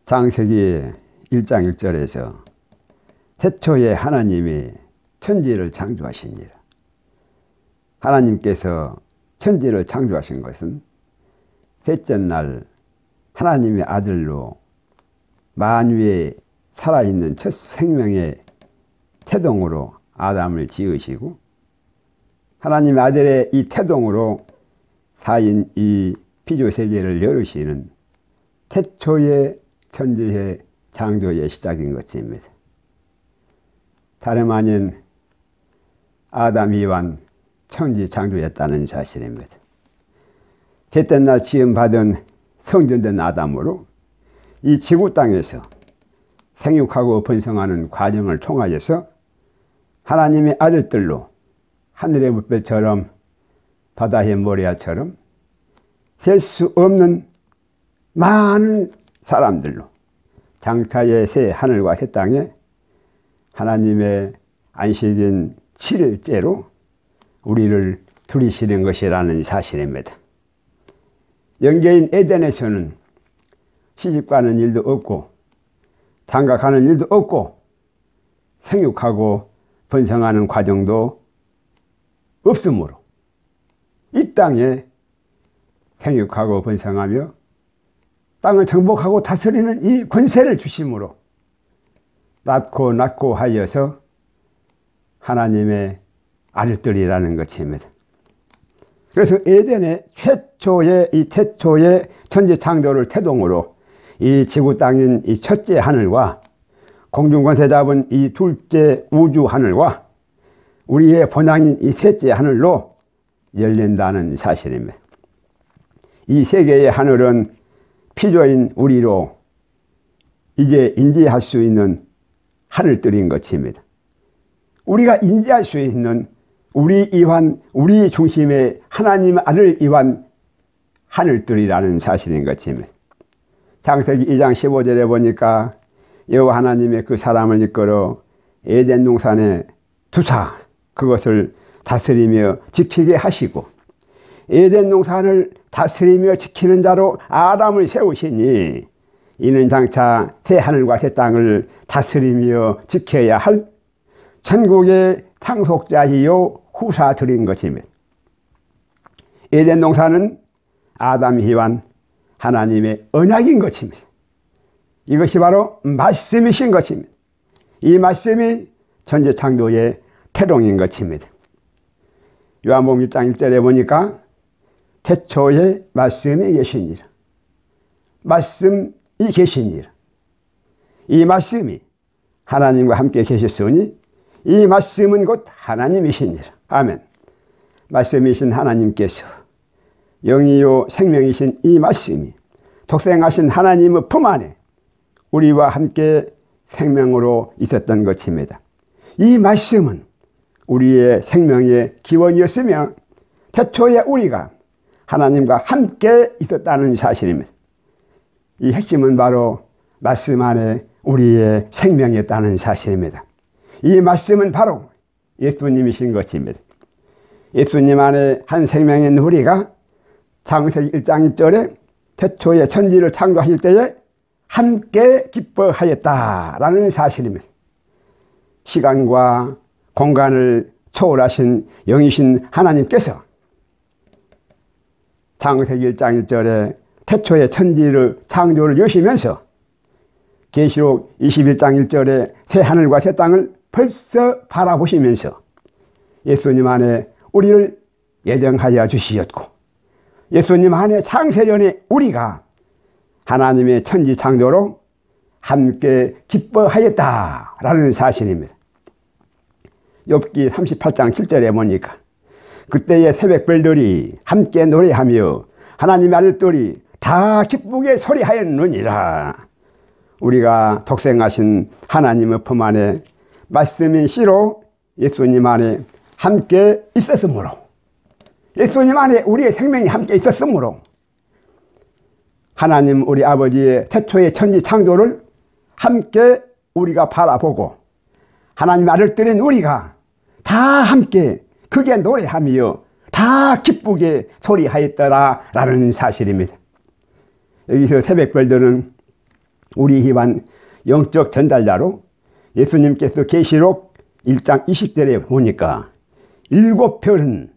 창세기 1장 1절에서 태초에 하나님이 천지를 창조하시니라. 하나님께서 천지를 창조하신 것은 셋째 날 하나님의 아들로 만유에 살아있는 첫 생명의 태동으로 아담을 지으시고, 하나님의 아들의 이 태동으로 사인 이 피조세계를 열으시는 태초의 천지의 창조의 시작인 것입니다. 다름 아닌 아담 이완 천지 창조였다는 사실입니다. 셋째 날 지음받은 성전된 아담으로 이 지구 땅에서 생육하고 번성하는 과정을 통하여서 하나님의 아들들로 하늘의 물결처럼 바다의 모래알처럼 셀 수 없는 많은 사람들로 장차의 새 하늘과 새 땅에 하나님의 안식인 7일째로 우리를 들이시는 것이라는 사실입니다. 영계인 에덴에서는 시집가는 일도 없고 장가가는 일도 없고 생육하고 번성하는 과정도 없으므로 이 땅에 생육하고 번성하며 땅을 정복하고 다스리는 이 권세를 주심으로 낳고 하여서 하나님의 아들들이라는 것입니다. 그래서 에덴의 최초의 천지 창조를 태동으로 이 지구 땅인 이 첫째 하늘과 공중 권세 잡은 이 둘째 우주 하늘과 우리의 본향인 이 셋째 하늘로 열린다는 사실입니다. 이 세 개의 하늘은 피조인 우리로 이제 인지할 수 있는 하늘들인 것입니다. 우리가 인지할 수 있는 우리 중심의 하나님의 아들 이완 하늘들이라는 사실인 것입니다. 창세기 2장 15절에 보니까 여호와 하나님의 그 사람을 이끌어 에덴 동산에 두사 그것을 다스리며 지키게 하시고, 에덴 동산을 다스리며 지키는 자로 아담을 세우시니 이는 장차 새 하늘과 새 땅을 다스리며 지켜야 할 천국의 상속자이요 후사들인 것입니다. 에덴 동산은 아담 이완 하나님의 언약인 것입니다. 이것이 바로 말씀이신 것입니다. 이 말씀이 천지 창조의 태동인 것입니다. 요한복음 1장 1절에 보니까 태초에 말씀이 계시니라. 말씀이 계시니라. 이 말씀이 하나님과 함께 계셨으니 이 말씀은 곧 하나님이시니라. 아멘. 말씀이신 하나님께서 영이요 생명이신 이 말씀이 독생하신 하나님의 품 안에 우리와 함께 생명으로 있었던 것입니다. 이 말씀은 우리의 생명의 기원이었으며 태초에 우리가 하나님과 함께 있었다는 사실입니다. 이 핵심은 바로 말씀 안에 우리의 생명이었다는 사실입니다. 이 말씀은 바로 예수님이신 것입니다. 예수님 안에 한 생명인 우리가 창세기 1장 1절에 태초에 천지를 창조하실 때에 함께 기뻐하였다라는 사실입니다. 시간과 공간을 초월하신 영이신 하나님께서 창세기 1장 1절에 태초에 천지를 창조를 여시면서 계시록 21장 1절에 새 하늘과 새 땅을 벌써 바라보시면서 예수님 안에 우리를 예정하여 주시었고, 예수님 안에 창세전에 우리가 하나님의 천지 창조로 함께 기뻐하였다라는 사실입니다. 욥기 38장 7절에 보니까 그때의 새벽별들이 함께 노래하며 하나님의 아들들이 다 기쁘게 소리하였느니라. 우리가 독생하신 하나님의 품 안에 말씀인 씨로 예수님 안에 함께 있었으므로, 예수님 안에 우리의 생명이 함께 있었으므로 하나님 우리 아버지의 태초의 천지 창조를 함께 우리가 바라보고 하나님 아들들인 우리가 다 함께 크게 노래하며 다 기쁘게 소리하였더라 라는 사실입니다. 여기서 새벽별들은 우리 희반 영적 전달자로 예수님께서 계시록 1장 20절에 보니까 7별은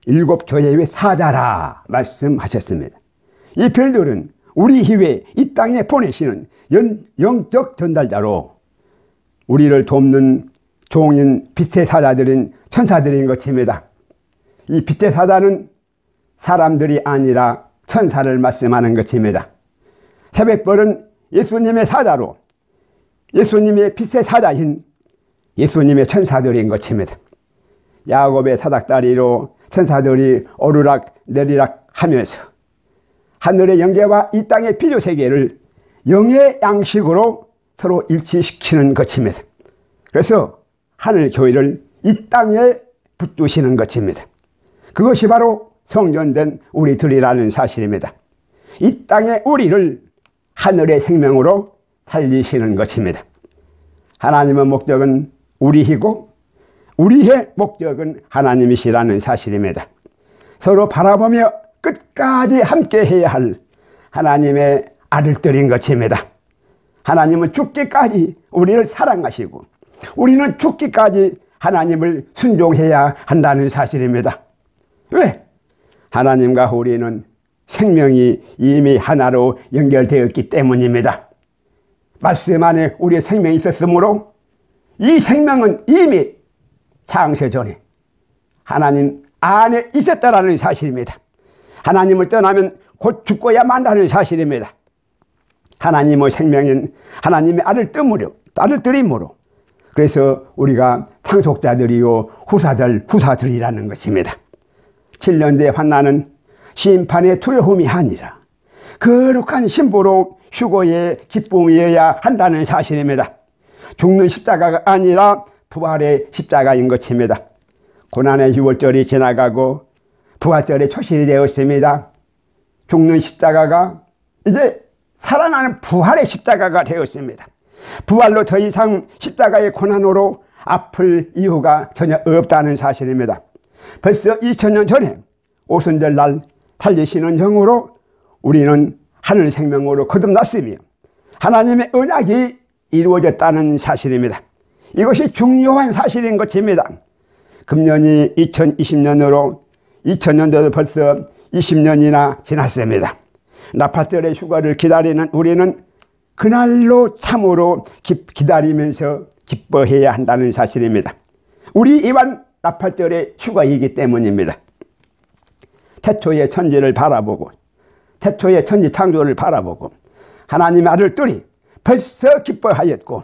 7교회의 사자라 말씀하셨습니다. 이 별들은 우리 희회 이 땅에 보내시는 영적 전달자로 우리를 돕는 종인 빛의 사자들인 천사들인 것입니다. 이 빛의 사자는 사람들이 아니라 천사를 말씀하는 것입니다. 새벽별은 예수님의 사자로 예수님의 빛의 사자인 예수님의 천사들인 것입니다. 야곱의 사닥다리로 천사들이 오르락 내리락 하면서 하늘의 영계와 이 땅의 피조세계를 영의 양식으로 서로 일치시키는 것입니다. 그래서 하늘교회를 이 땅에 붙드시는 것입니다. 그것이 바로 성전된 우리들이라는 사실입니다. 이 땅의 우리를 하늘의 생명으로 살리시는 것입니다. 하나님의 목적은 우리이고 우리의 목적은 하나님이시라는 사실입니다. 서로 바라보며 끝까지 함께 해야 할 하나님의 아들들인 것입니다. 하나님은 죽기까지 우리를 사랑하시고 우리는 죽기까지 하나님을 순종해야 한다는 사실입니다. 왜? 하나님과 우리는 생명이 이미 하나로 연결되었기 때문입니다. 말씀 안에 우리의 생명이 있었으므로 이 생명은 이미 창세전에 하나님 안에 있었다라는 사실입니다. 하나님을 떠나면 곧 죽고야 만다는 사실입니다. 하나님의 생명인 하나님의 아들들이므로 그래서 우리가 상속자들이요 후사들이라는 것입니다. 7년대 환난은 심판의 두려움이 아니라 거룩한 신부로 휴거의 기쁨이어야 한다는 사실입니다. 죽는 십자가가 아니라 부활의 십자가인 것입니다. 고난의 6월절이 지나가고 부활절의 초실이 되었습니다. 죽는 십자가가 이제 살아나는 부활의 십자가가 되었습니다. 부활로 더 이상 십자가의 고난으로 아플 이유가 전혀 없다는 사실입니다. 벌써 2000년 전에 오순절날 살리시는 영으로 우리는 하늘 생명으로 거듭났으며 하나님의 언약이 이루어졌다는 사실입니다. 이것이 중요한 사실인 것입니다. 금년이 2020년으로 2000년도도 벌써 20년이나 지났습니다. 나팔절의 휴가를 기다리는 우리는 그날로 참으로 기다리면서 기뻐해야 한다는 사실입니다. 우리 이반 나팔절의 휴가이기 때문입니다. 태초의 천지를 바라보고 태초의 천지 창조를 바라보고 하나님의 아들들이 벌써 기뻐하였고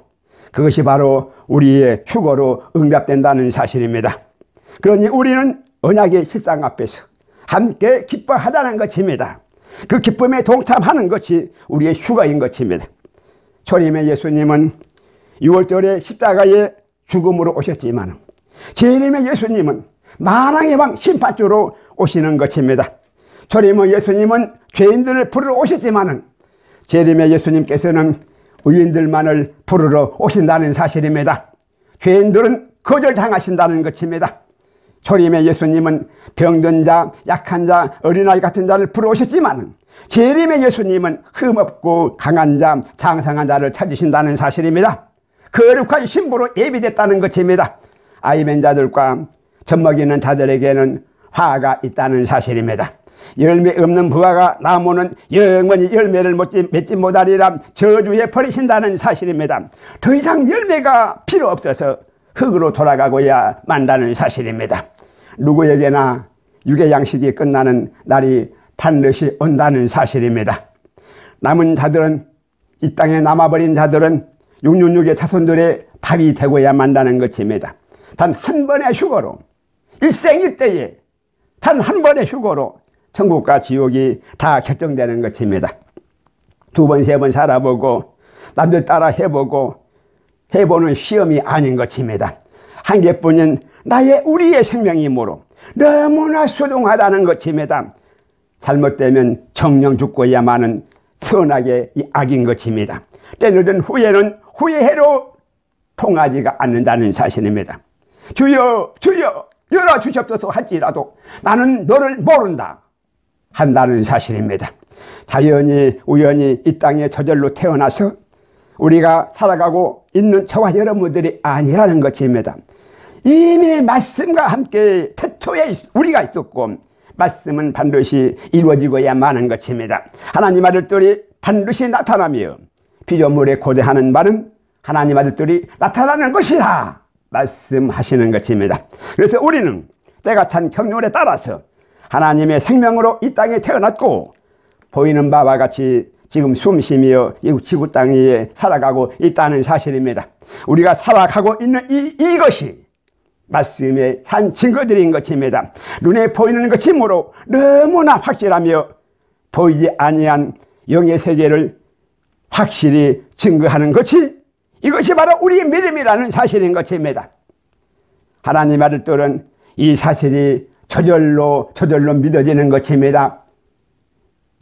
그것이 바로 우리의 휴거로 응답된다는 사실입니다. 그러니 우리는 언약의 실상 앞에서 함께 기뻐하자는 것입니다. 그 기쁨에 동참하는 것이 우리의 휴가인 것입니다. 초림의 예수님은 6월절에 십자가의 죽음으로 오셨지만 재림의 예수님은 만왕의 왕 심판주로 오시는 것입니다. 초림의 예수님은 죄인들을 부르러 오셨지만 재림의 예수님께서는 의인들만을 부르러 오신다는 사실입니다. 죄인들은 거절당하신다는 것입니다. 초림의 예수님은 병든 자, 약한 자, 어린아이 같은 자를 부르러 오셨지만 재림의 예수님은 흠없고 강한 자, 장성한 자를 찾으신다는 사실입니다. 거룩한 신부로 예비됐다는 것입니다. 아이맨 자들과 젖먹이는 자들에게는 화가 있다는 사실입니다. 열매 없는 부화가 나무는 영원히 열매를 맺지 못하리라 저주에 버리신다는 사실입니다. 더 이상 열매가 필요 없어서 흙으로 돌아가고야 만다는 사실입니다. 누구에게나 육의 양식이 끝나는 날이 반드시 온다는 사실입니다. 남은 자들은 이 땅에 남아버린 자들은 666의 자손들의 밥이 되고야 만다는 것입니다. 단 한 번의 휴거로 일생일대에 단 한 번의 휴거로 천국과 지옥이 다 결정되는 것입니다. 2번, 3번 살아보고 남들 따라 해보는 시험이 아닌 것입니다. 한 개뿐인 우리의 생명이므로 너무나 소중하다는 것입니다. 잘못되면 정령 죽고야만은 선하게 이 악인 것입니다. 때늦은 후회는 후회해로 통하지가 않는다는 사실입니다. 주여 주여 열어주시옵소서 할지라도 나는 너를 모른다 한다는 사실입니다. 자연히 우연히 이 땅에 저절로 태어나서 우리가 살아가고 있는 저와 여러분들이 아니라는 것입니다. 이미 말씀과 함께 태초에 우리가 있었고 말씀은 반드시 이루어지고야만 하는 것입니다. 하나님 아들들이 반드시 나타나며 피조물에 고대하는 말은 하나님 아들들이 나타나는 것이라 말씀하시는 것입니다. 그래서 우리는 때가 찬 경륜에 따라서 하나님의 생명으로 이 땅에 태어났고 보이는 바와 같이 지금 숨쉬며 이 지구 땅 위에 살아가고 있다는 사실입니다. 우리가 살아가고 있는 이것이 말씀의 산 증거들인 것입니다. 눈에 보이는 것이므로 너무나 확실하며 보이지 아니한 영의 세계를 확실히 증거하는 것이 이것이 바로 우리의 믿음이라는 사실인 것입니다. 하나님 아들들은 이 사실이 저절로 믿어지는 것입니다.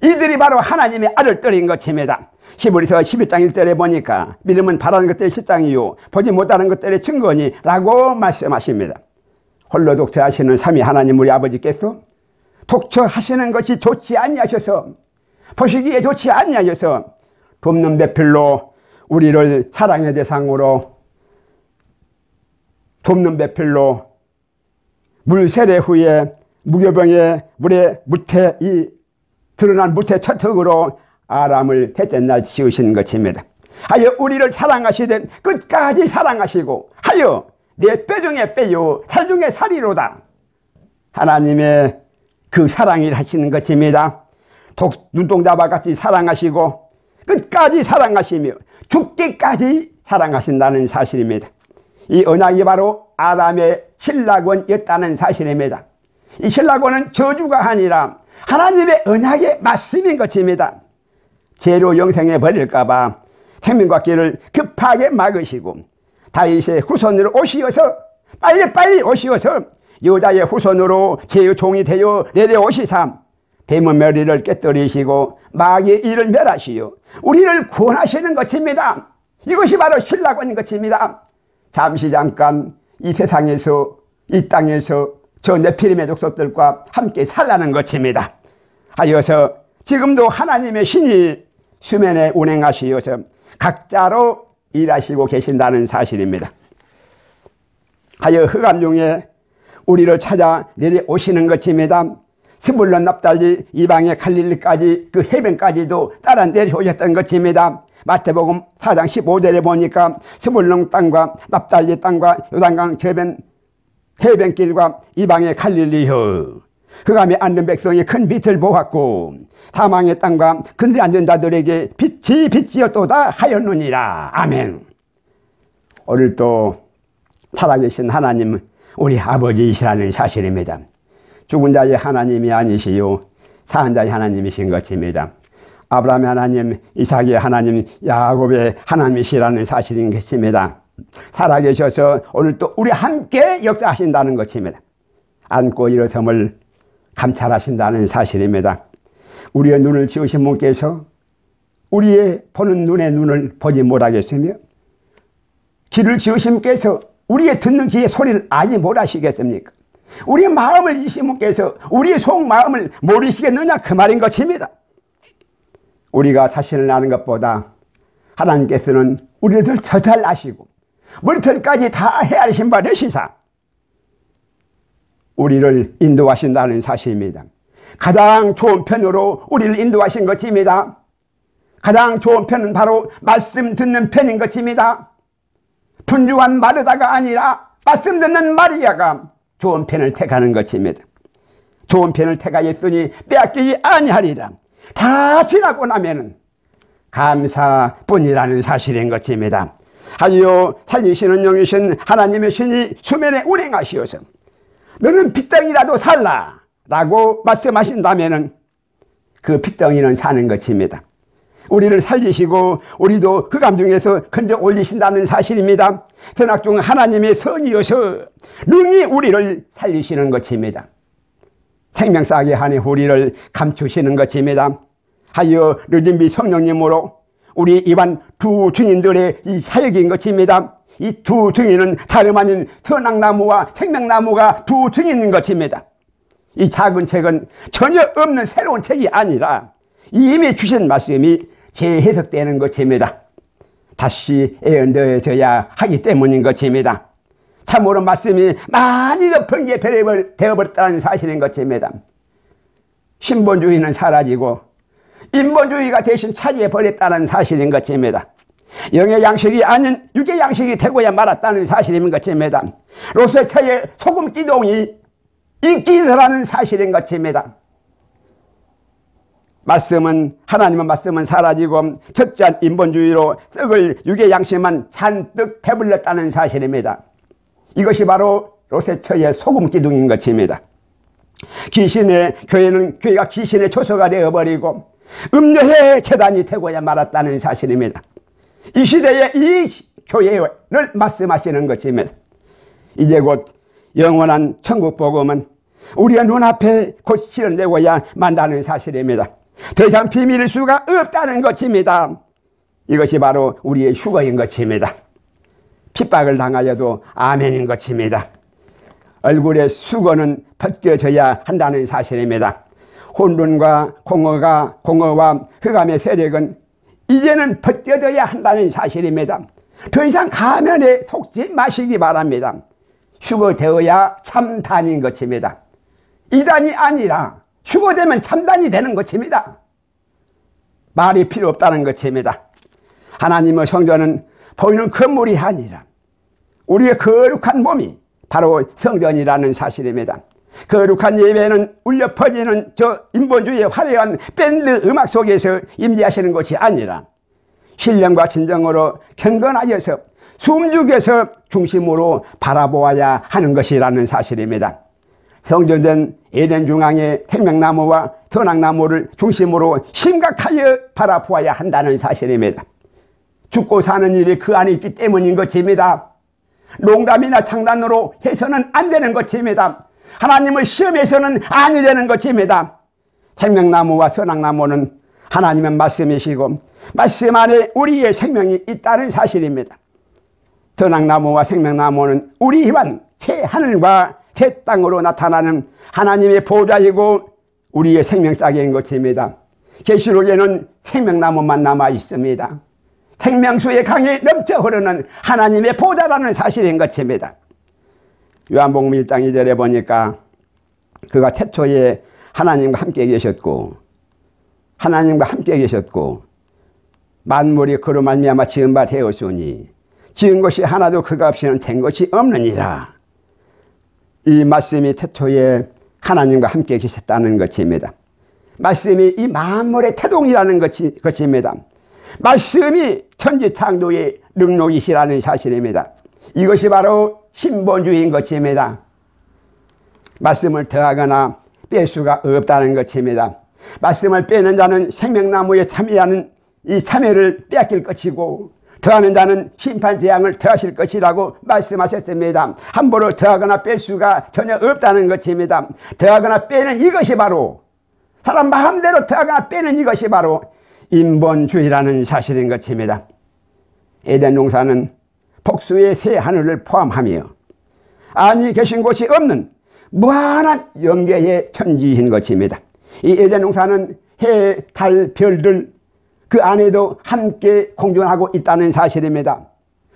이들이 바로 하나님의 아들들인 것입니다. 히브리서 11장 1절에 보니까 믿음은 바라는 것들의 실상이요 보지 못하는 것들의 증거니 라고 말씀하십니다. 홀로 독처하시는 삼위 하나님 우리 아버지께서 독처하시는 것이 좋지 아니하셔서 보시기에 좋지 아니하셔서 돕는 배필로 우리를 사랑의 대상으로 돕는 배필로 물세례 후에 무교병의 물에 무태 이 드러난 무태 첫 흙으로 아람을 셋째 날 지으신 것입니다. 하여 우리를 사랑하시되 끝까지 사랑하시고 하여 내 뼈 중에 뼈요 살 중에 살이로다. 하나님의 그 사랑을 하시는 것입니다. 눈동자와 같이 사랑하시고 끝까지 사랑하시며 죽기까지 사랑하신다는 사실입니다. 이 언약이 바로 아담의 신라권이었다는 사실입니다. 이 신라권은 저주가 아니라 하나님의 언약의 말씀인 것입니다. 죄로 영생에 버릴까봐 생명과 길을 급하게 막으시고 다윗의 후손으로 오시어서 빨리 오시어서 여자의 후손으로 제의 종이 되어 내려오시사 뱀의 머리를 깨뜨리시고 마귀의 일을 멸하시어 우리를 구원하시는 것입니다. 이것이 바로 신라권인 것입니다. 잠깐 이 세상에서 이 땅에서 저 네피림의 족속들과 함께 살라는 것입니다. 하여서 지금도 하나님의 신이 수면에 운행하시어서 각자로 일하시고 계신다는 사실입니다. 하여 흑암 중에 우리를 찾아 내려오시는 것입니다. 스불론 납달리 이방의 갈릴리까지 그 해변까지도 따라 내려오셨던 것입니다. 마태복음 4장 15절에 보니까 스불론 땅과 납달리 땅과 요단강 저변 해변길과 이방의 갈릴리여 흑암에 앉는 백성이 큰 빛을 보았고 사망의 땅과 그들이 앉은 자들에게 빛이었도다 하였느니라. 아멘. 오늘도 살아계신 하나님은 우리 아버지이시라는 사실입니다. 죽은 자의 하나님이 아니시요 사한 자의 하나님이신 것입니다. 아브라함의 하나님, 이삭의 하나님, 야곱의 하나님이시라는 사실인 것입니다. 살아계셔서 오늘 또 우리 함께 역사하신다는 것입니다. 안고 일어섬을 감찰하신다는 사실입니다. 우리의 눈을 지으신 분께서 우리의 보는 눈의 눈을 보지 못하겠으며 귀를 지으신 분께서 우리의 듣는 귀의 소리를 알지 못하시겠습니까? 우리의 마음을 이신 분께서 우리의 속마음을 모르시겠느냐 그 말인 것입니다. 우리가 자신을 아는 것보다 하나님께서는 우리를 더 잘 아시고 머리털까지 다 헤아리신 바 되시사 우리를 인도하신다는 사실입니다. 가장 좋은 편으로 우리를 인도하신 것입니다. 가장 좋은 편은 바로 말씀 듣는 편인 것입니다. 분주한 마르다가 아니라 말씀 듣는 마리아가 좋은 편을 택하는 것입니다. 좋은 편을 택하였으니 빼앗기지 아니하리라. 다 지나고 나면은 감사뿐이라는 사실인 것입니다. 하여 살리시는 영이신 하나님의 신이 수면에 운행하시어서 너는 핏덩이라도 살라 라고 말씀하신다면은 그 핏덩이는 사는 것입니다. 우리를 살리시고 우리도 흑암 중에서 건져 올리신다는 사실입니다. 선악 중 하나님의 선이어서 능히 우리를 살리시는 것입니다. 생명사하게 하니 우리를 감추시는 것입니다. 하여 르진비 성령님으로 우리 이반 두 증인들의 이 사역인 것입니다. 이 두 증인은 다름 아닌 선악나무와 생명나무가 두 증인인 것입니다. 이 작은 책은 전혀 없는 새로운 책이 아니라 이미 주신 말씀이 재해석되는 것입니다. 다시 애언되어져야 하기 때문인 것입니다. 참으로 말씀이 많이 덮은 게 되어버렸다는 사실인 것입니다. 신본주의는 사라지고 인본주의가 대신 차지해버렸다는 사실인 것입니다. 영의 양식이 아닌 육의 양식이 되고야 말았다는 사실인 것입니다. 로세처의 소금 기둥이 인기더라는 사실인 것입니다. 하나님의 말씀은 사라지고 적절한 인본주의로 썩을 육의 양식만 잔뜩 배불렀다는 사실입니다. 이것이 바로 로세처의 소금 기둥인 것입니다. 교회가 귀신의 초소가 되어버리고 음녀의 재단이 되고야 말았다는 사실입니다. 이 시대에 이 교회를 말씀하시는 것입니다. 이제 곧 영원한 천국 복음은 우리의 눈앞에 곧 실현되고야 만다는 사실입니다. 더 이상 비밀일 수가 없다는 것입니다. 이것이 바로 우리의 휴거인 것입니다. 핍박을 당하여도 아멘인 것입니다. 얼굴의 수건은 벗겨져야 한다는 사실입니다. 혼돈과 공허와 흑암의 세력은 이제는 벗겨져야 한다는 사실입니다. 더 이상 가면에 속지 마시기 바랍니다. 휴거되어야 참단인 것입니다. 이단이 아니라 휴거되면 참단이 되는 것입니다. 말이 필요 없다는 것입니다. 하나님의 성전은 보이는 건물이 아니라 우리의 거룩한 몸이 바로 성전이라는 사실입니다. 거룩한 예배는 울려 퍼지는 저 인본주의의 화려한 밴드 음악 속에서 임재하시는 것이 아니라 신령과 진정으로 경건하여서 숨죽여서 중심으로 바라보아야 하는 것이라는 사실입니다. 성전된 에덴 중앙의 생명나무와 선악나무를 중심으로 심각하여 바라보아야 한다는 사실입니다. 죽고 사는 일이 그 안에 있기 때문인 것입니다. 농담이나 장난으로 해서는 안 되는 것입니다. 하나님을 시험해서는 아니 되는 것입니다. 생명나무와 선악나무는 하나님의 말씀이시고 말씀 안에 우리의 생명이 있다는 사실입니다. 선악나무와 생명나무는 우리 위한 새 하늘과 새 땅으로 나타나는 하나님의 보좌이고 우리의 생명싸개인 것입니다. 계시록에는 생명나무만 남아 있습니다. 생명수의 강이 넘쳐 흐르는 하나님의 보좌라는 사실인 것입니다. 요한복음 1장 2절에 보니까 그가 태초에 하나님과 함께 계셨고 만물이 그로 말미암아 지은 바 되었으니 지은 것이 하나도 그가 없이는 된 것이 없느니라. 이 말씀이 태초에 하나님과 함께 계셨다는 것입니다. 말씀이 이 만물의 태동이라는 것입니다. 말씀이 천지창조의 능력이시라는 사실입니다. 이것이 바로 신본주의인 것입니다. 말씀을 더하거나 뺄 수가 없다는 것입니다. 말씀을 빼는 자는 생명나무에 참여하는 이 참여를 빼앗길 것이고 더하는 자는 심판 재앙을 더하실 것이라고 말씀하셨습니다. 함부로 더하거나 뺄 수가 전혀 없다는 것입니다. 더하거나 빼는 이것이 바로 사람 마음대로 더하거나 빼는 이것이 바로 인본주의라는 사실인 것입니다. 에덴 동산은 복수의 새 하늘을 포함하며 아니 계신 곳이 없는 무한한 영계의 천지이신 것입니다. 이 에덴 동산은 해, 달, 별들 그 안에도 함께 공존하고 있다는 사실입니다.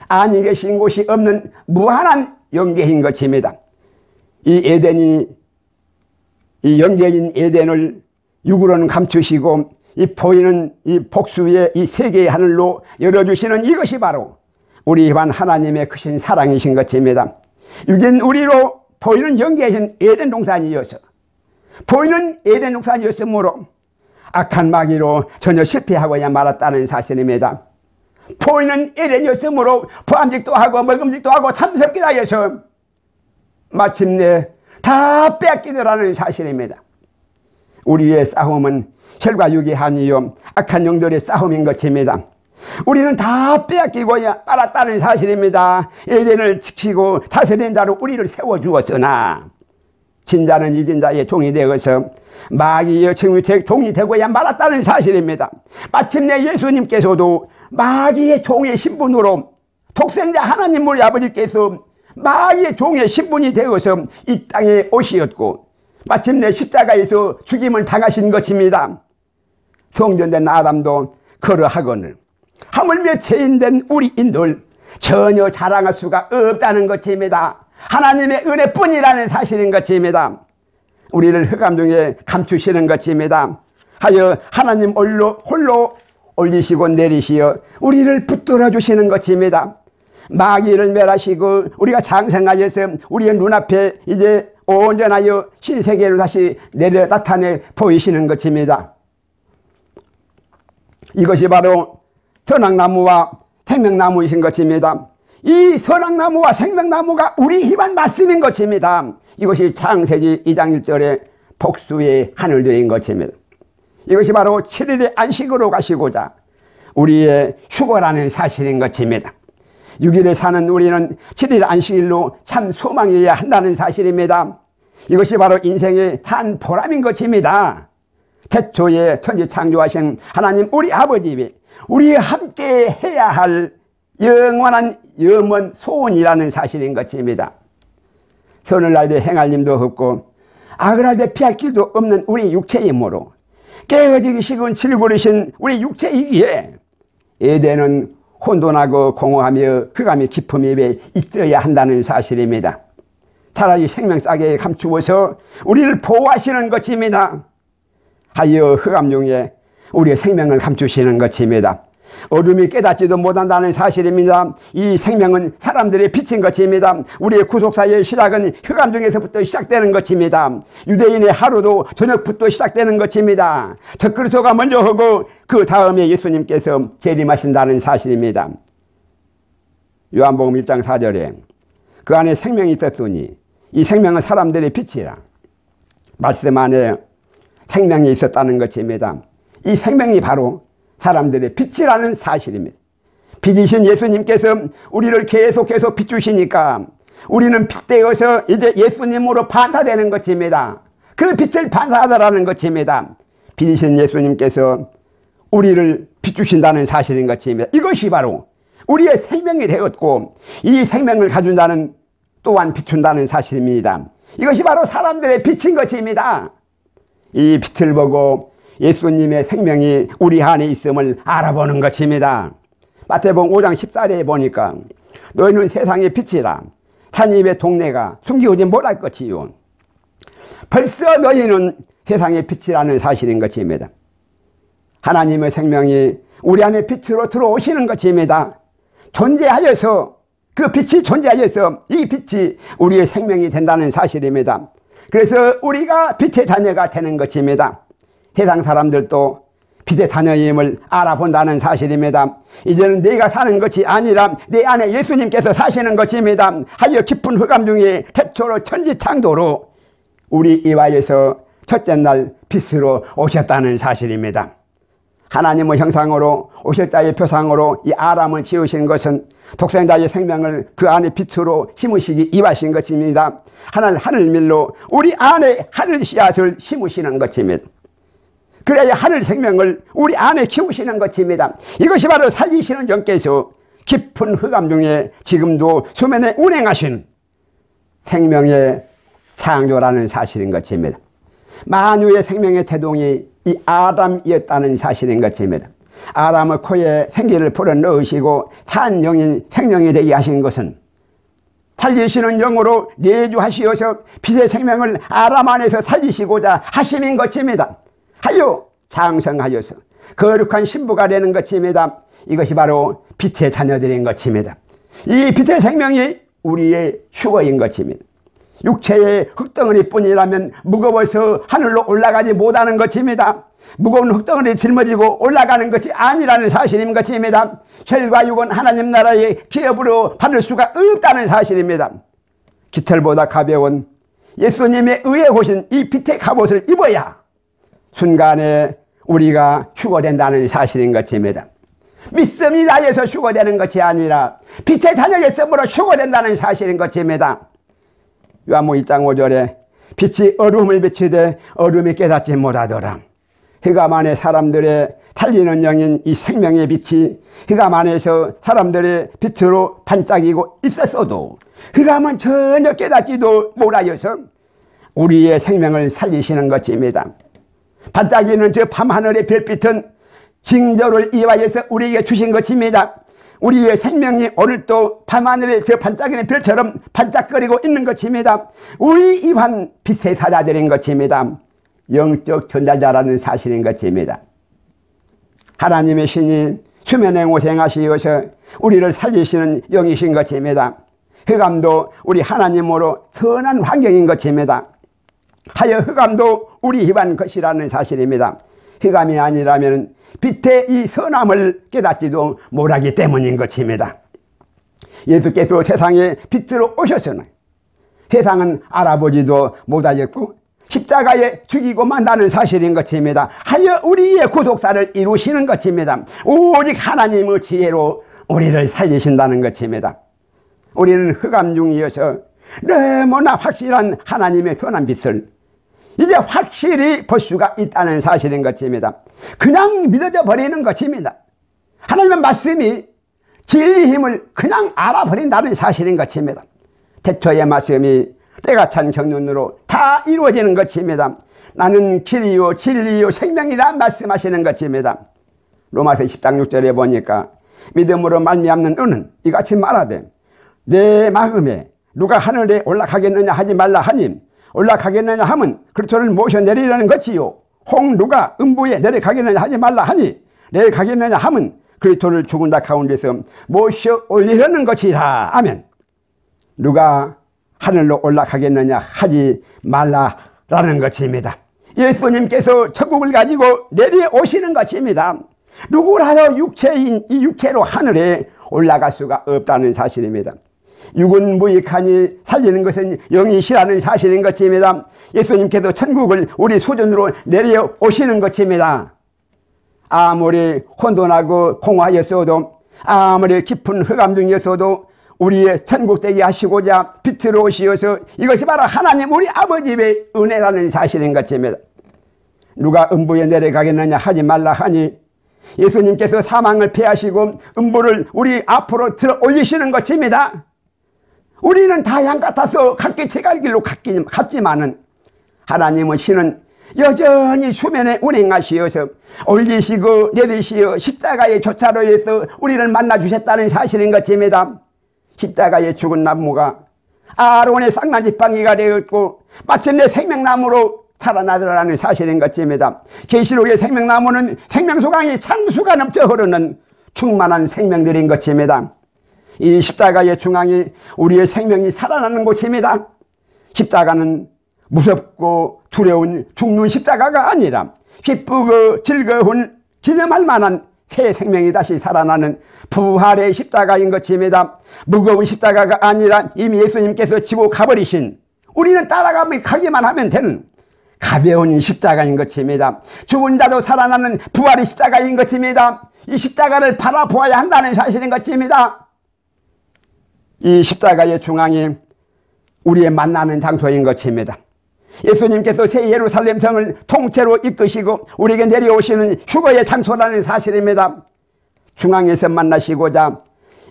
아니 계신 곳이 없는 무한한 영계인 것입니다. 이 영계인 에덴을 육으로는 감추시고 이 보이는 이 복수의 이 세계의 하늘로 열어주시는 이것이 바로 우리 반 하나님의 크신 사랑이신 것입니다. 육인 우리로 보이는 영계이신 에덴 동산이어서 보이는 에덴 동산이었으므로 악한 마귀로 전혀 실패하고야 말았다는 사실입니다. 보이는 에덴이었으므로 포함직도 하고 먹음직도 하고 탐스럽기도 하여서 마침내 다 뺏기더라는 사실입니다. 우리의 싸움은 혈과 육이 아니요 악한 영들의 싸움인 것입니다. 우리는 다 빼앗기고야 말았다는 사실입니다. 에덴을 지키고 다스린 자로 우리를 세워주었으나 진자는 이긴 자의 종이 되어서 마귀의 종이 되고야 말았다는 사실입니다. 마침내 예수님께서도 마귀의 종의 신분으로 독생자 하나님 우리 아버지께서 마귀의 종의 신분이 되어서 이 땅에 오시었고 마침내 십자가에서 죽임을 당하신 것입니다. 성전된 아담도 그러하거늘 하물며 죄인된 우리인들 전혀 자랑할 수가 없다는 것입니다. 하나님의 은혜뿐이라는 사실인 것입니다. 우리를 흑암 중에 감추시는 것입니다. 하여 하나님 홀로 올리시고 내리시어 우리를 붙들어 주시는 것입니다. 마귀를 멸하시고 우리가 장성하여서 우리의 눈앞에 이제 온전하여 신세계로 다시 내려 나타내 보이시는 것입니다. 이것이 바로 선악나무와 생명나무이신 것입니다. 이 선악나무와 생명나무가 우리 힘한 말씀인 것입니다. 이것이 창세기 2장 1절에 복수의 하늘들인 것입니다. 이것이 바로 7일의 안식으로 가시고자 우리의 휴거라는 사실인 것입니다. 6일에 사는 우리는 7일 안식일로 참 소망이어야 한다는 사실입니다. 이것이 바로 인생의 한 보람인 것입니다. 태초에 천지 창조하신 하나님 우리 아버지 우리와 함께 해야 할 영원한 염원 소원이라는 사실인 것입니다. 선을 할 때 행할 힘도 없고 악을 할 때 피할 길도 없는 우리 육체이므로 깨어지기 쉬운 질그릇인 우리 육체이기에 에덴은 혼돈하고 공허하며 흑암의 깊음이 있어야 한다는 사실입니다. 차라리 생명싸게 감추어서 우리를 보호하시는 것입니다. 하여 흑암 중에 우리의 생명을 감추시는 것입니다. 어둠이 깨닫지도 못한다는 사실입니다. 이 생명은 사람들의 빛인 것입니다. 우리의 구속사의 시작은 흑암 중에서부터 시작되는 것입니다. 유대인의 하루도 저녁부터 시작되는 것입니다. 적그리스도가 먼저 하고 그 다음에 예수님께서 재림하신다는 사실입니다. 요한복음 1장 4절에 그 안에 생명이 있었으니 이 생명은 사람들의 빛이라. 말씀 안에 생명이 있었다는 것입니다. 이 생명이 바로 사람들의 빛이라는 사실입니다. 빛이신 예수님께서 우리를 계속해서 비추시니까 우리는 빛되어서 이제 예수님으로 반사되는 것입니다. 그 빛을 반사하더라는 것입니다. 빛이신 예수님께서 우리를 비추신다는 사실인 것입니다. 이것이 바로 우리의 생명이 되었고 이 생명을 가진 자는 또한 비춘다는 사실입니다. 이것이 바로 사람들의 빛인 것입니다. 이 빛을 보고 예수님의 생명이 우리 안에 있음을 알아보는 것입니다. 마태복음 5장 14절에 보니까 너희는 세상의 빛이라 산입의 동네가 숨기우지 못할 것이요 벌써 너희는 세상의 빛이라는 사실인 것입니다. 하나님의 생명이 우리 안에 빛으로 들어오시는 것입니다. 존재하여서 그 빛이 존재하여서 이 빛이 우리의 생명이 된다는 사실입니다. 그래서 우리가 빛의 자녀가 되는 것입니다. 세상 사람들도 빛의 자녀임을 알아본다는 사실입니다. 이제는 내가 사는 것이 아니라 내 안에 예수님께서 사시는 것입니다. 하여 깊은 흑암 중에 태초로 천지창조로 우리 이와에서 첫째 날 빛으로 오셨다는 사실입니다. 하나님의 형상으로 오실 자의 표상으로 이 아람을 지으신 것은 독생자의 생명을 그 안에 빛으로 심으시기 위하신 것입니다. 하늘밀로 우리 안에 하늘 씨앗을 심으시는 것입니다. 그래야 하늘 생명을 우리 안에 키우시는 것입니다. 이것이 바로 살리시는 영께서 깊은 흑암 중에 지금도 수면에 운행하신 생명의 창조라는 사실인 것입니다. 만유의 생명의 태동이 이 아담이었다는 사실인 것입니다. 아담의 코에 생기를 불어넣으시고 산 영인 생명이 되게 하신 것은 살리시는 영으로 내주하시어서 빛의 생명을 아담 안에서 살리시고자 하심인 것입니다. 하여 장성하여서 거룩한 신부가 되는 것입니다. 이것이 바로 빛의 자녀들인 것입니다. 이 빛의 생명이 우리의 휴거인 것입니다. 육체의 흙덩어리 뿐이라면 무거워서 하늘로 올라가지 못하는 것입니다. 무거운 흙덩어리 짊어지고 올라가는 것이 아니라는 사실인 것입니다. 혈과 육은 하나님 나라의 기업으로 받을 수가 없다는 사실입니다. 깃털보다 가벼운 예수님의 의에 오신 이 빛의 갑옷을 입어야 순간에 우리가 휴거된다는 사실인 것입니다. 믿음이 나에서 휴거되는 것이 아니라 빛의 자녀의 씀으로 휴거된다는 사실인 것입니다. 요한복음 1장 5절에 빛이 어둠을 비추되 어둠이 깨닫지 못하더라. 흑암 안에 사람들의 달리는 영인 이 생명의 빛이 흑암 안에서 사람들의 빛으로 반짝이고 있었어도 흑암은 전혀 깨닫지도 못하여서 우리의 생명을 살리시는 것입니다. 반짝이는 저 밤하늘의 별빛은 징조를 이화해서 우리에게 주신 것입니다. 우리의 생명이 오늘도 밤하늘의 저 반짝이는 별처럼 반짝거리고 있는 것입니다. 우리 이환 빛의 사자들인 것입니다. 영적 전달자라는 사실인 것입니다. 하나님의 신이 수면에 고생하시어서 우리를 살리시는 영이신 것입니다. 흑암도 우리 하나님으로 선한 환경인 것입니다. 하여 흑암도 우리 힘한 것이라는 사실입니다. 흑암이 아니라면 빛의 이 선함을 깨닫지도 못하기 때문인 것입니다. 예수께서 세상에 빛으로 오셨으나 세상은 알아보지도 못하였고 십자가에 죽이고 만다는 사실인 것입니다. 하여 우리의 구속사를 이루시는 것입니다. 오직 하나님의 지혜로 우리를 살리신다는 것입니다. 우리는 흑암 중이어서 너무나 확실한 하나님의 선한 빛을 이제 확실히 볼 수가 있다는 사실인 것입니다. 그냥 믿어져 버리는 것입니다. 하나님의 말씀이 진리 힘을 그냥 알아버린다는 사실인 것입니다. 태초의 말씀이 때가 찬 경륜으로 다 이루어지는 것입니다. 나는 길이요 진리요 생명이라 말씀하시는 것입니다. 로마서 10장 6절에 보니까 믿음으로 말미암는 은은 이같이 말하되 내 마음에 누가 하늘에 올라가겠느냐 하지 말라 하니 올라가겠느냐 하면 그리스도를 모셔 내리려는 것이요 혹 누가 음부에 내려가겠느냐 하지 말라 하니 내려가겠느냐 하면 그리스도를 죽은 자 가운데서 모셔 올리려는 것이라. 아멘. 누가 하늘로 올라가겠느냐 하지 말라라는 것입니다. 예수님께서 천국을 가지고 내려오시는 것입니다. 누구라도 육체인 이 육체로 하늘에 올라갈 수가 없다는 사실입니다. 육은 무익하니 살리는 것은 영이시라는 사실인 것입니다. 예수님께서 천국을 우리 수준으로 내려오시는 것입니다. 아무리 혼돈하고 공허하였어도 아무리 깊은 흑암 중이었어도 우리의 천국되게 하시고자 빛으로 오시어서 이것이 바로 하나님 우리 아버지의 은혜라는 사실인 것입니다. 누가 음부에 내려가겠느냐 하지 말라 하니 예수님께서 사망을 패하시고 음부를 우리 앞으로 들어 올리시는 것입니다. 우리는 다 양 같아서 각기 제갈 길로 갔지만은 하나님의 신은 여전히 수면에 운행하시어서 올리시고 내리시어 십자가의 조차로에서 우리를 만나주셨다는 사실인 것입니다. 십자가에 죽은 나무가 아론의 쌍나지팡이가 되었고 마침내 생명나무로 살아나더라는 사실인 것입니다. 계시록의 생명나무는 생명수강이 창수가 넘쳐 흐르는 충만한 생명들인 것입니다. 이 십자가의 중앙이 우리의 생명이 살아나는 곳입니다. 십자가는 무섭고 두려운 죽는 십자가가 아니라 기쁘고 즐거운 기념할 만한 새 생명이 다시 살아나는 부활의 십자가인 것입니다. 무거운 십자가가 아니라 이미 예수님께서 지고 가버리신 우리는 따라가면 가기만 하면 되는 가벼운 십자가인 것입니다. 죽은 자도 살아나는 부활의 십자가인 것입니다. 이 십자가를 바라보아야 한다는 사실인 것입니다. 이 십자가의 중앙이 우리의 만나는 장소인 것입니다. 예수님께서 새 예루살렘 성을 통째로 이끄시고 우리에게 내려오시는 휴거의 장소라는 사실입니다. 중앙에서 만나시고자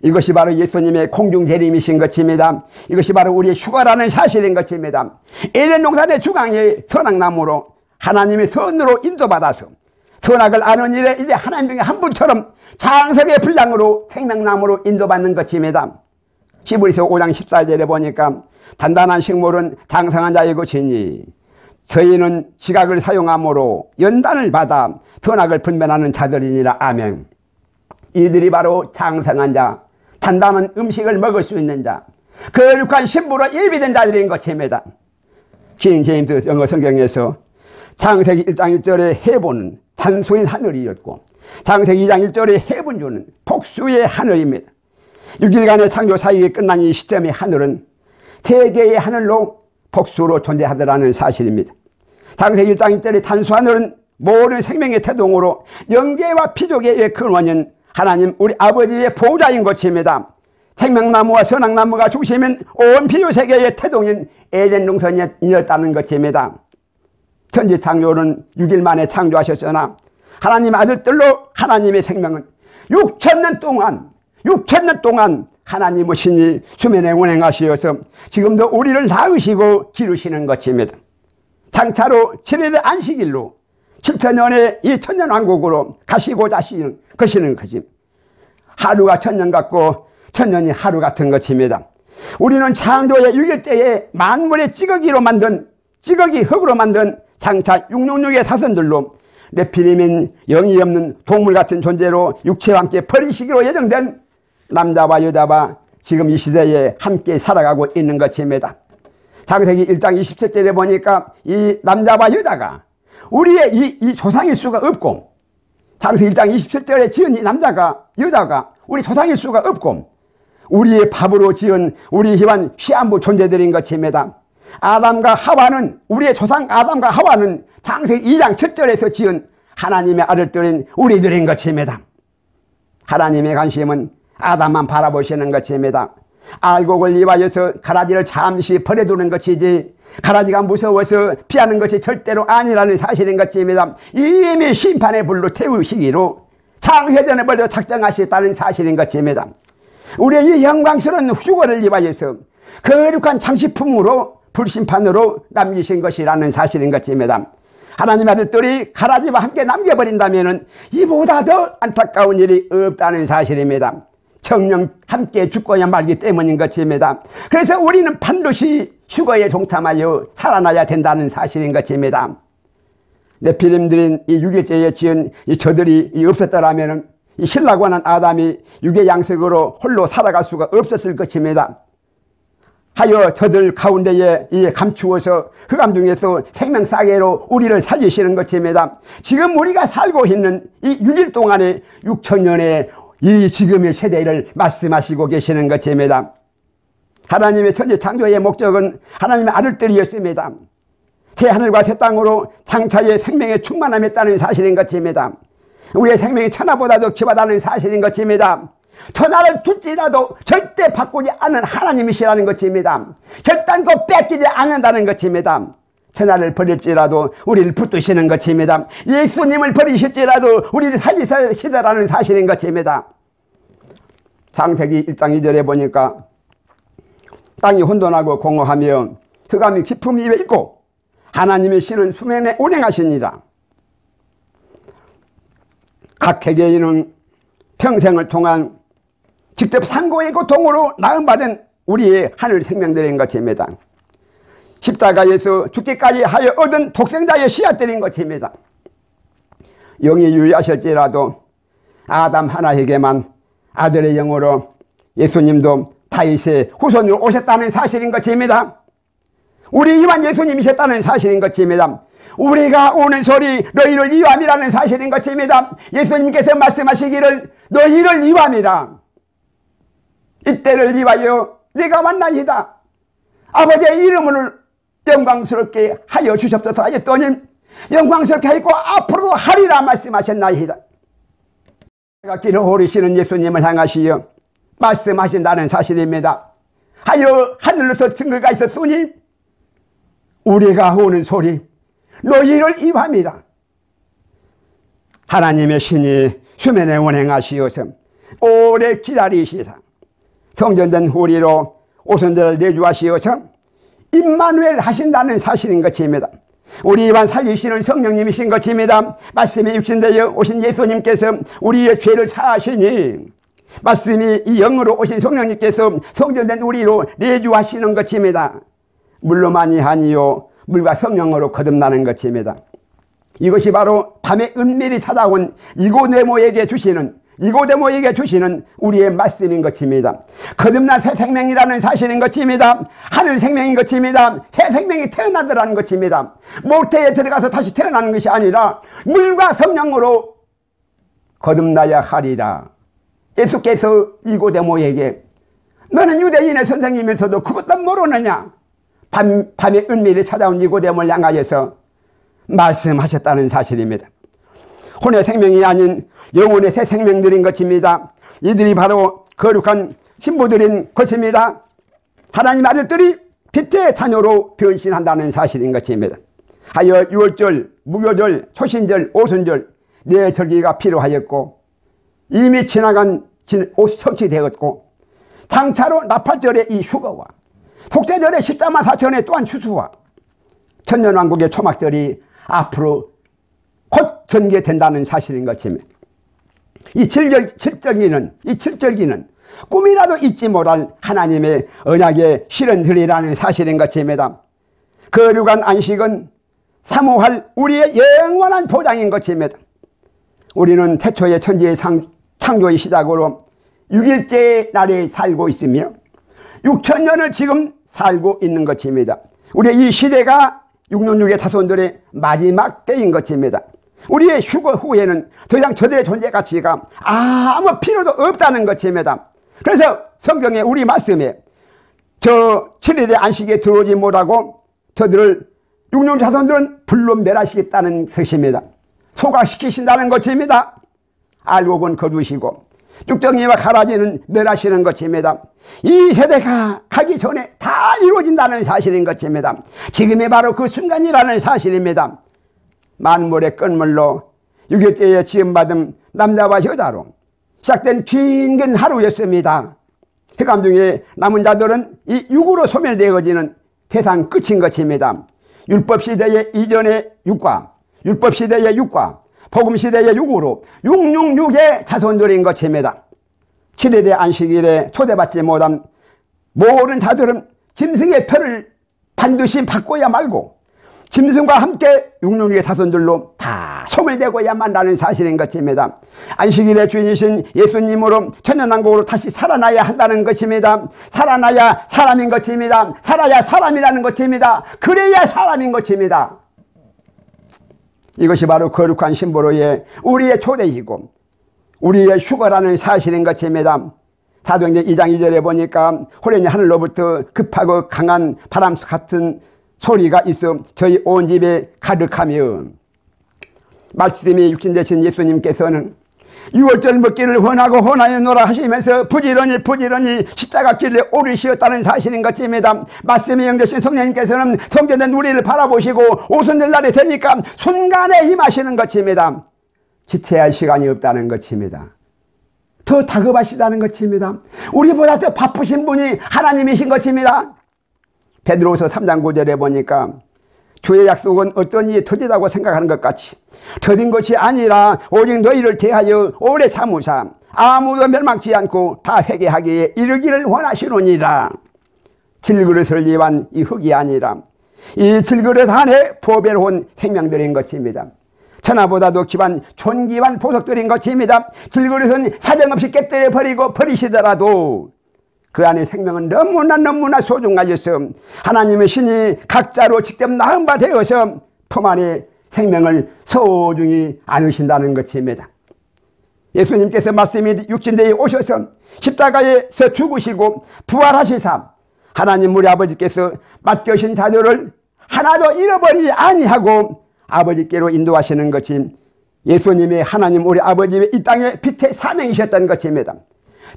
이것이 바로 예수님의 공중재림이신 것입니다. 이것이 바로 우리의 휴거라는 사실인 것입니다. 에덴 동산의 중앙에 선악나무로 하나님의 선으로 인도받아서 선악을 아는 일에 이제 하나님 중에 한 분처럼 장성의 분량으로 생명나무로 인도받는 것입니다. 히브리서 5장 14절에 보니까 단단한 식물은 장성한 자의 것이니 저희는 지각을 사용함으로 연단을 받아 선악을 분별하는 자들이니라. 아멘. 이들이 바로 장성한 자, 단단한 음식을 먹을 수 있는 자, 거룩한 신부로 예비된 자들인 것입니다. 킹 제임스 영어 성경에서 창세기 1장 1절의 해본은 단수인 하늘이었고 창세기 2장 1절의 해본주는 복수의 하늘입니다. 6일간의 창조 사역이 끝난 이 시점의 하늘은 세 개의 하늘로 복수로 존재하더라는 사실입니다. 창세기 1장 1절의 단수하늘은 모든 생명의 태동으로 영계와 피조계의 근원인 하나님 우리 아버지의 보호자인 것입니다. 생명나무와 선악나무가 중심인 온 피조세계의 태동인 에덴 동산이었다는 것입니다. 천지 창조는 6일 만에 창조하셨으나 하나님 아들들로 하나님의 생명은 6,000년 동안 하나님의 신이 수면에 운행하시어서 지금도 우리를 낳으시고 기르시는 것입니다. 장차로 7일의 안식일로 7천년의 이 천년왕국으로 가시고자 하시는 것이 하루가 천년 같고 천년이 하루 같은 것입니다. 우리는 창조의 6일째에 만물의 찌꺼기로 만든 찌꺼기 흙으로 만든 장차 666의 사선들로 네피림인 영이 없는 동물 같은 존재로 육체와 함께 버리시기로 예정된 남자와 여자와 지금 이 시대에 함께 살아가고 있는 것입니다. 창세기 1장 27절에 보니까 이 남자와 여자가 우리의 이 조상일 수가 없고, 창세기 1장 27절에 지은 이 남자가 여자가 우리 조상일 수가 없고, 우리의 밥으로 지은 우리 집안 시한부 존재들인 것입니다. 아담과 하와는, 우리의 조상 아담과 하와는 창세기 2장 7절에서 지은 하나님의 아들들인 우리들인 것입니다. 하나님의 관심은 아담만 바라보시는 것입니다. 알곡을 이와여서 가라지를 잠시 버려두는 것이지 가라지가 무서워서 피하는 것이 절대로 아니라는 사실인 것입니다. 이미 심판의 불로 태우시기로 창세전에 벌써 작정하셨다는 사실인 것입니다. 우리의 이 영광스러운 휴거를 이와여서 거룩한 장식품으로 불심판으로 남기신 것이라는 사실인 것입니다. 하나님의 아들들이 가라지와 함께 남겨버린다면 이보다 더 안타까운 일이 없다는 사실입니다. 정령 함께 죽고야 말기 때문인 것입니다. 그래서 우리는 반드시 휴거에 동참하여 살아나야 된다는 사실인 것입니다. 네피림들인 이 육일째에 지은 이 저들이 없었더라면 이 신라고 하는 아담이 육의 양식으로 홀로 살아갈 수가 없었을 것입니다. 하여 저들 가운데에 이 감추어서 흑암 중에서 생명사계로 우리를 살리시는 것입니다. 지금 우리가 살고 있는 이 6일 동안에 6천년의 이 지금의 세대를 말씀하시고 계시는 것입니다. 하나님의 천지 창조의 목적은 하나님의 아들들이었습니다. 새 하늘과 새 땅으로 장차의 생명의 충만함했다는 사실인 것입니다. 우리의 생명이 천하보다도 귀하다는 사실인 것입니다. 천하를 줄지라도 절대 바꾸지 않는 하나님이시라는 것입니다. 결단코 뺏기지 않는다는 것입니다. 천하를 버릴지라도 우리를 붙드시는 것입니다. 예수님을 버리실지라도 우리를 살리시더라는 사실인 것입니다. 창세기 1장 2절에 보니까 땅이 혼돈하고 공허하며 흑암이 깊음 위에 있고 하나님의 신은 수면에 운행하시니라. 각 개개인은 평생을 통한 직접 상고의 고통으로 낳음받은 우리의 하늘 생명들인 것입니다. 십자가에서 죽기까지 하여 얻은 독생자의 씨앗들인 것입니다. 영이 유의하실지라도 아담 하나에게만 아들의 영으로 예수님도 다윗의 후손으로 오셨다는 사실인 것입니다. 우리 이만 예수님이셨다는 사실인 것입니다. 우리가 오는 소리 너희를 위함이라는 사실인 것입니다. 예수님께서 말씀하시기를 너희를 위함이라. 이때를 위하여 네가 왔나이다. 아버지의 이름을 영광스럽게 하여 주셨소서 하였더니 영광스럽게 하였고 앞으로도 하리라 말씀하셨나이다. 내가 길을 오르시는 예수님을 향하시어 말씀하신다는 사실입니다. 하여 하늘로서 증거가 있었으니 우리가 오는 소리 너희를 위함이라. 하나님의 신이 수면에 운행하시어서 오래 기다리시사 성전된 후리로 오순절을 내주하시어서 임마누엘 하신다는 사실인 것입니다. 우리 입안 살리시는 성령님이신 것입니다. 말씀이 육신되어 오신 예수님께서 우리의 죄를 사하시니 말씀이 이 영으로 오신 성령님께서 성전된 우리로 내주하시는 것입니다. 물로만이 아니요 물과 성령으로 거듭나는 것입니다. 이것이 바로 밤에 은밀히 찾아온 니고데모에게 주시는 우리의 말씀인 것입니다. 거듭난 새 생명이라는 사실인 것입니다. 하늘 생명인 것입니다. 새 생명이 태어나더라는 것입니다. 모태에 들어가서 다시 태어나는 것이 아니라 물과 성령으로 거듭나야 하리라. 예수께서 니고데모에게 너는 유대인의 선생이면서도 그것도 모르느냐? 밤에 은밀히 찾아온 니고데모를 향하여서 말씀하셨다는 사실입니다. 혼의 생명이 아닌 영혼의 새 생명들인 것입니다. 이들이 바로 거룩한 신부들인 것입니다. 하나님 아들들이 빛의 자녀로 변신한다는 사실인 것입니다. 하여 유월절, 무교절, 초신절, 오순절 네 절기가 필요하였고 이미 지나간 성취되었고 장차로 나팔절의 이 휴거와 속죄절의 십자만 사천의 또한 추수와 천년왕국의 초막절이 앞으로 곧 전개된다는 사실인 것입니다. 이 칠절기는 꿈이라도 잊지 못할 하나님의 언약의 실현들이라는 사실인 것입니다. 거룩한 안식은 사모할 우리의 영원한 보장인 것입니다. 우리는 태초의 천지의 창조의 시작으로 6일째 날에 살고 있으며 6천년을 지금 살고 있는 것입니다. 우리의 이 시대가 666의 자손들의 마지막 때인 것입니다. 우리의 휴거 후에는 더 이상 저들의 존재 가치가 아무 필요도 없다는 것입니다. 그래서 성경에 우리 말씀에 저 7일의 안식에 들어오지 못하고 저들을 666 자손들은 불로 멸하시겠다는 것입니다. 소각시키신다는 것입니다. 알곡은 거두시고 쭉정이와 가라지는 멸하시는 것입니다. 이 세대가 가기 전에 다 이루어진다는 사실인 것입니다. 지금이 바로 그 순간이라는 사실입니다. 만물의 끝물로 6일째에 지음받은 남자와 여자로 시작된 긴 하루였습니다. 해감 중에 남은 자들은 이 육으로 소멸되어지는 세상 끝인 것입니다. 율법시대의 이전의 육과 율법시대의 육과 복음시대의 육으로 666의 자손들인 것입니다. 7일의 안식일에 초대받지 못한 모든 자들은 짐승의 표를 반드시 받고야 말고 짐승과 함께 666의 자손들로 다 소멸되고야만 한다는 사실인 것입니다. 안식일의 주인이신 예수님으로 천년왕국으로 다시 살아나야 한다는 것입니다. 살아나야 사람인 것입니다. 살아야 사람이라는 것입니다. 그래야 사람인 것입니다. 이것이 바로 거룩한 신보로의 우리의 초대이고 우리의 휴거라는 사실인 것입니다. 사도행전 2장 2절에 보니까 호련히 하늘로부터 급하고 강한 바람 같은 소리가 있어 저희 온 집에 가득하며 말씀이 육신 되신 예수님께서는 6월절 먹기를 원하고 원하였노라 하시면서 부지런히 십자가 길에 오르시었다는 사실인 것입니다. 말씀이 영되신 성령님께서는 성전된 우리를 바라보시고 오순절 날이 되니까 순간에 임하시는 것입니다. 지체할 시간이 없다는 것입니다. 더 다급하시다는 것입니다. 우리보다 더 바쁘신 분이 하나님이신 것입니다. 베드로후서 3장 9절에 보니까 주의 약속은 어떤 일이 터지다고 생각하는 것 같이 터진 것이 아니라 오직 너희를 대하여 오래 참으사 아무도 멸망치 않고 다 회개하기에 이르기를 원하시노니라. 질그릇을 위한 이 흙이 아니라 이 질그릇 안에 보배로운 생명들인 것입니다. 천하보다도 귀한 존귀한 보석들인 것입니다. 질그릇은 사정없이 깨뜨려 버리시더라도 그 안에 생명은 너무나 소중하여서 하나님의 신이 각자로 직접 낳은 바 되어서 품 안에 생명을 소중히 안으신다는 것입니다. 예수님께서 말씀이 육신대에 오셔서 십자가에서 죽으시고 부활하시사 하나님 우리 아버지께서 맡겨신 자들을 하나도 잃어버리지 아니하고 아버지께로 인도하시는 것이 예수님의 하나님 우리 아버지의 이 땅의 빛의 사명이셨던 것입니다.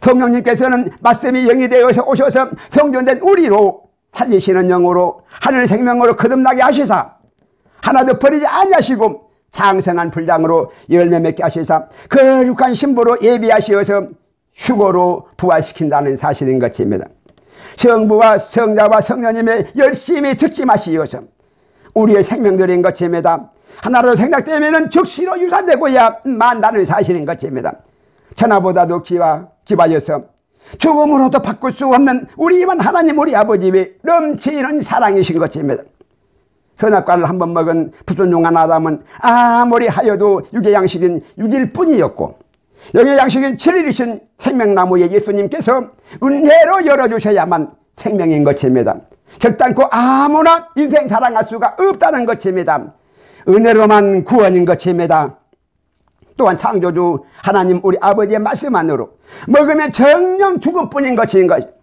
성령님께서는 말씀이 영이 되어서 오셔서 성전된 우리로 살리시는 영으로 하늘 생명으로 거듭나게 하시사 하나도 버리지 아니하시고 장성한 분량으로 열매 맺게 하시사 거룩한 신부로 예비하시어서 휴거로 부활시킨다는 사실인 것입니다. 성부와 성자와 성령님의 열심히 특심하시어서 우리의 생명들인 것입니다. 하나라도 생각되면 즉시로 유산되고야 만다는 사실인 것입니다. 천하보다도 기와여서 죽음으로도 바꿀 수 없는 우리만 하나님 우리 아버지의 넘치는 사랑이신 것입니다. 선악과를 한번 먹은 불순종한 아담은 아무리 하여도 육의 양식인 6일 뿐이었고 영의 양식인 7일이신 생명나무의 예수님께서 은혜로 열어주셔야만 생명인 것입니다. 결단코 아무나 인생 사랑할 수가 없다는 것입니다. 은혜로만 구원인 것입니다. 또한 창조주 하나님 우리 아버지의 말씀 안으로 먹으면 정녕 죽을 뿐인 것인 것.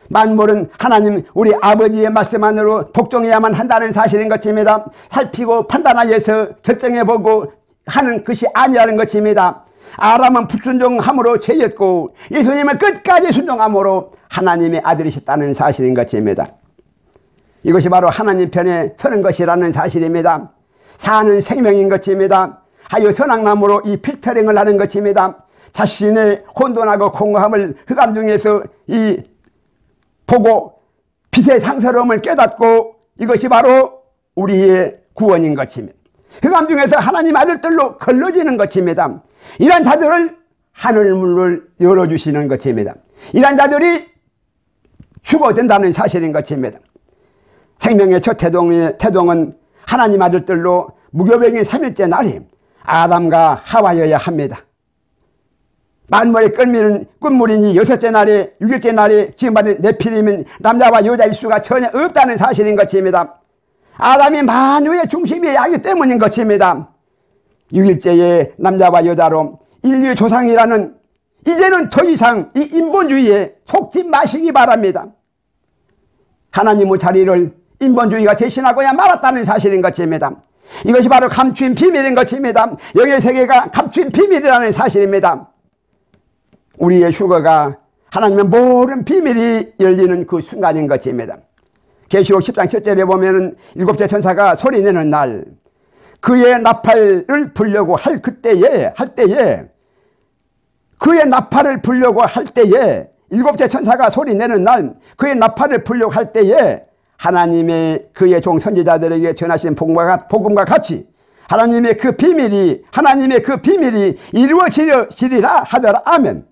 만물은 하나님 우리 아버지의 말씀 안으로 복종해야만 한다는 사실인 것입니다. 살피고 판단하여서 결정해보고 하는 것이 아니라는 것입니다. 아람은 불순종함으로 죄였고 예수님은 끝까지 순종함으로 하나님의 아들이셨다는 사실인 것입니다. 이것이 바로 하나님 편에 서는 것이라는 사실입니다. 사는 생명인 것입니다. 하여 선악나무로 이 필터링을 하는 것입니다. 자신의 혼돈하고 공허함을 흑암 중에서 이 보고 빛의 상스러움을 깨닫고 이것이 바로 우리의 구원인 것입니다. 흑암 중에서 하나님 아들들로 걸러지는 것입니다. 이런 자들을 하늘문을 열어주시는 것입니다. 이런 자들이 죽어된다는 사실인 것입니다. 생명의 첫 태동은 하나님 아들들로 무교병의 3일째 날이 아담과 하와여야 합니다. 만물의 끝물이니 6째 날에 6일째 날에 지금 말한 네피림은 남자와 여자일 수가 전혀 없다는 사실인 것입니다. 아담이 만유의 중심이어야 하기 때문인 것입니다. 6일째에 남자와 여자로 인류의 조상이라는 이제는 더 이상 이 인본주의에 속지 마시기 바랍니다. 하나님의 자리를 인본주의가 대신하고야 말았다는 사실인 것입니다. 이것이 바로 감추인 비밀인 것입니다. 영의 세계가 감추인 비밀이라는 사실입니다. 우리의 휴거가 하나님의 모든 비밀이 열리는 그 순간인 것입니다. 계시록 10장 7절에 보면은 7째 천사가 소리내는 날, 그의 나팔을 불려고 할 때에 그의 나팔을 불려고 할 때에 7째 천사가 소리내는 날, 그의 나팔을 불려고 할 때에 하나님의 그의 종 선지자들에게 전하신 복음과 같이 하나님의 그 비밀이 이루어지리라 하더라. 아멘.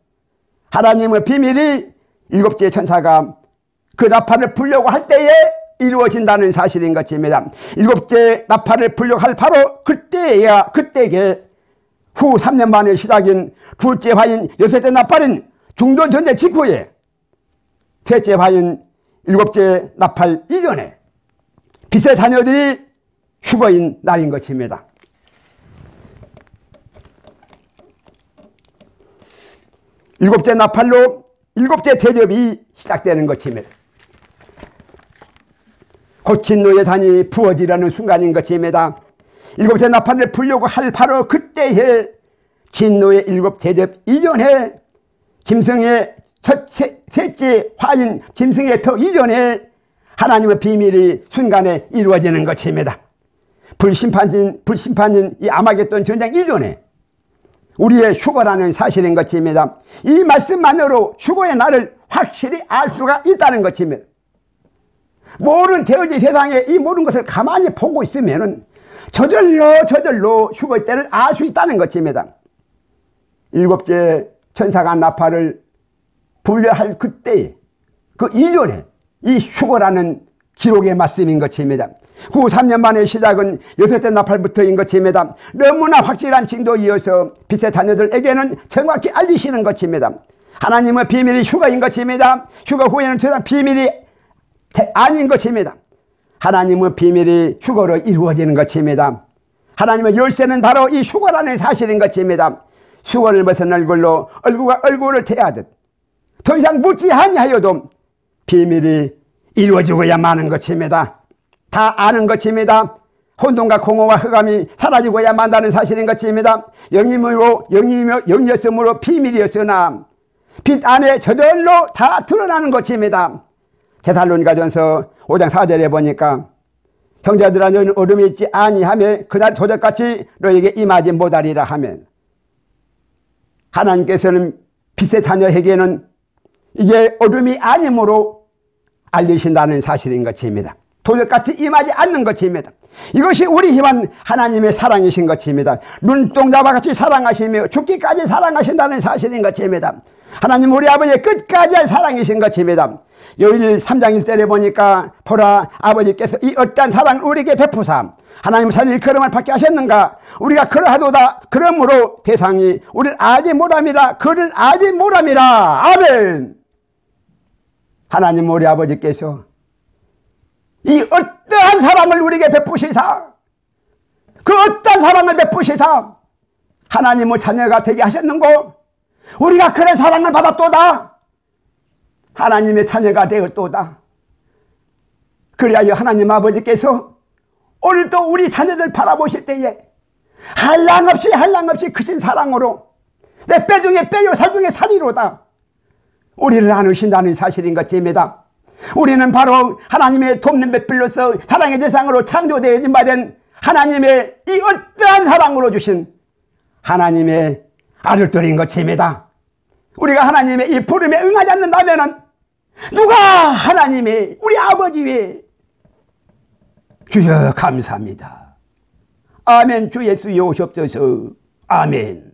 하나님의 비밀이 7째 천사가 그 나팔을 불려고 할 때에 이루어진다는 사실인 것입니다. 7째 나팔을 불려고 할 바로 그때게 후 3년 만에 시작인 둘째 화인 6째 나팔인 중동전쟁 직후에 셋째 화인 7째 나팔 이전에 빛의 자녀들이 휴거인 날인 것입니다. 일곱째 나팔로 7째 대접이 시작되는 것입니다. 곧 진노의 단이 부어지려는 순간인 것입니다. 7째 나팔을 불려고 할 바로 그때에 진노의 7 대접 이전에 짐승의 셋째 화인 짐승의 표 이전에 하나님의 비밀이 순간에 이루어지는 것입니다. 불심판인 이 아마겟돈 전쟁 이전에 우리의 휴거라는 사실인 것입니다. 이 말씀만으로 휴거의 날을 확실히 알 수가 있다는 것입니다. 모든 되어진 세상에 이 모든 것을 가만히 보고 있으면 저절로 휴거의 때를 알 수 있다는 것입니다. 7째 천사가 나팔을 불려 할 그때에 그 이전에 이 휴거라는 기록의 말씀인 것입니다. 후 3년 만의 시작은 6째 나팔부터인 것입니다. 너무나 확실한 징조이어서 빛의 자녀들에게는 정확히 알리시는 것입니다. 하나님의 비밀이 휴거인 것입니다. 휴거 후에는 더 이상 비밀이 아닌 것입니다. 하나님의 비밀이 휴거로 이루어지는 것입니다. 하나님의 열쇠는 바로 이 휴거라는 사실인 것입니다. 휴거를 벗은 얼굴로 얼굴과 얼굴을 대하듯 더 이상 묻지 아니하여도 비밀이 이루어지고야 마는 것입니다. 다 아는 것입니다. 혼돈과 공허와 흑암이 사라지고야 만다는 사실인 것입니다. 영이었으므로 비밀이었으나 빛 안에 저절로 다 드러나는 것입니다. 데살로니가전서 5장 4절에 보니까 형제들아 너희는 어둠이 있지 아니하며 그날 도적같이 너에게 임하지 못하리라 하면 하나님께서는 빛의 자녀에게는 이게 어둠이 아니므로 알리신다는 사실인 것입니다. 도적같이 임하지 않는 것입니다. 이것이 우리 힘은 하나님의 사랑이신 것입니다. 눈동자와 같이 사랑하시며 죽기까지 사랑하신다는 사실인 것입니다. 하나님 우리 아버지의 끝까지의 사랑이신 것입니다. 요일 3장 1절에 보니까 보라 아버지께서 이 어떠한 사랑을 우리에게 베푸사 하나님 살릴 걸음을 받게 하셨는가. 우리가 그러하도다. 그러므로 대상이 우리를 알지 못함이라 그를 알지 못함이라. 아멘. 하나님 우리 아버지께서 이 어떠한 사랑을 우리에게 베푸시사 그 어떠한 사랑을 베푸시사 하나님의 자녀가 되게 하셨는고 우리가 그런 사랑을 받았도다. 하나님의 자녀가 되었도다. 그리하여 하나님 아버지께서 오늘도 우리 자녀들 바라보실 때에 한량없이 크신 사랑으로 내 뼈 중에 뼈요 살 중에 살이로다 우리를 나누신다는 사실인 것입니다. 우리는 바로 하나님의 돕는 배필로서 사랑의 대상으로 창조되어진 바 된 하나님의 이 어떠한 사랑으로 주신 하나님의 아들들인 것입니다. 우리가 하나님의 이 부름에 응하지 않는다면 누가 하나님의 우리 아버지 위에 주여 감사합니다. 아멘. 주 예수여 오시옵소서. 아멘.